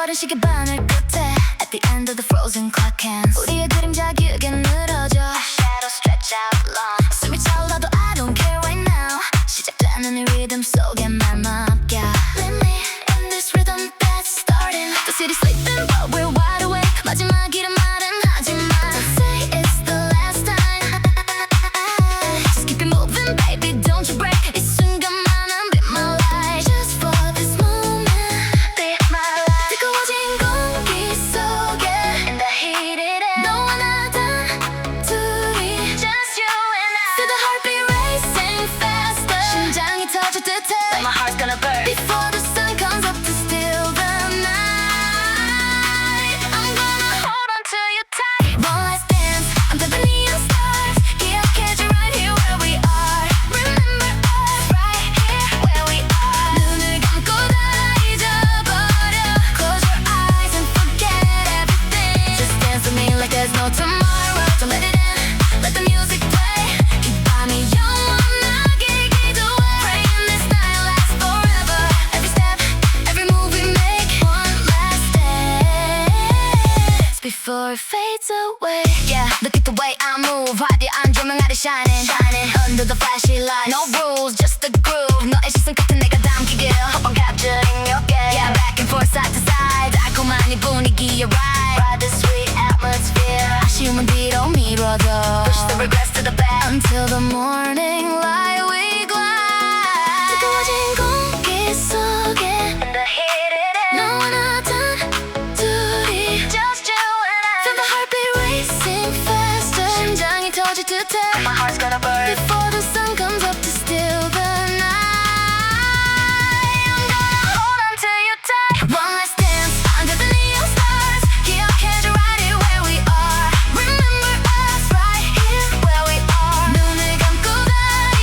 빠른 시계 바늘 끝에 At the end of the frozen clock hands 우리의 그림자 길게 늘어져 Shadow stretch out long 숨이 차올라도 I don't care right now 시작되는 이 리듬 속에 말 맡겨 Lead me in this rhythm that's starting The city's sleeping but we're wide awake 마지막이란 말은 하지마 Don't say it's the last time Just keep it moving baby don't you break 이 순간만은 be my life Just for this moment be my life 뜨거워진 공기 속에 In the heated air 너와 나 단둘이 Just you and I Feel the heartbeat racing faster 심장이 터질 듯해 Like my heart's gonna burst Before the sun comes up to steal the night I'm gonna hold on to you tight One last dance under the neon stars 기억해줘 right here where we are Remember us right here where we are 눈을 감고 다 잊어버려 Close your eyes and forget everything Just dance with me like there's no tomorrow Don't let it in, let the music play 이 밤이 영원하게 기도해 Praying this night lasts forever Every step, every move we make One last dance Before it fades away Yeah, look at the way I move 화려한 조명 아래 shining Under the flashy lights No rules, just the groove 너의 시선 같은 내가 담기길 Hope I'm capturing your gaze Yeah, back and forth side to side 달콤한 이 분위기에 ride the sweet atmosphere 아쉬움은 뒤로 미뤄둬 Push the regrets to the back Until the morning light we glide 뜨거워진 공기 속에 In the heated air 너와 나 단둘이 Just you and I Feel the heartbeat racing faster 심장이 터질 듯해 My heart's gonna burst Before the sun comes up to steal the night I'm gonna hold on to you tight One last dance under the neon stars 기억해줘 right here where we are Remember us right here where we are 눈을 감고 다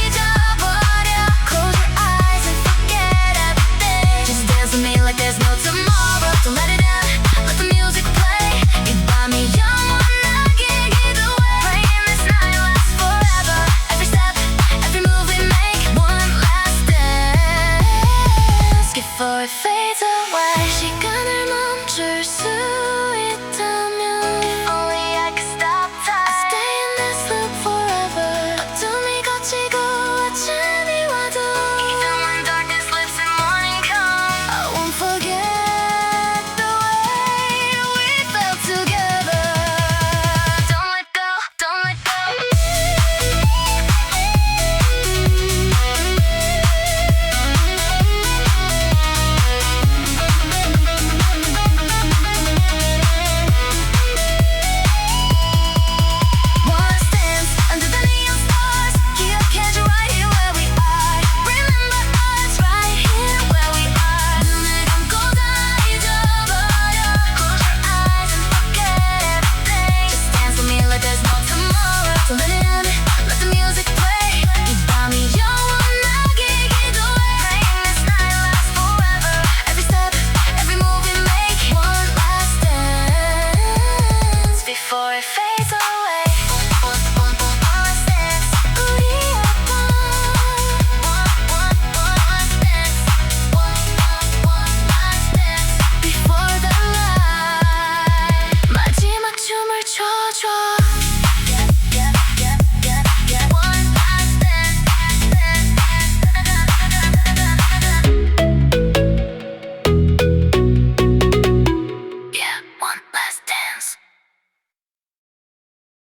잊어버려 Close your eyes and forget everything Just dance with me like there's no tomorrow Don't let it in, let the music play 이 밤이 영원하게 기도해 Praying this night lasts forever Every step, every move we make One last dance Before it fades away 시간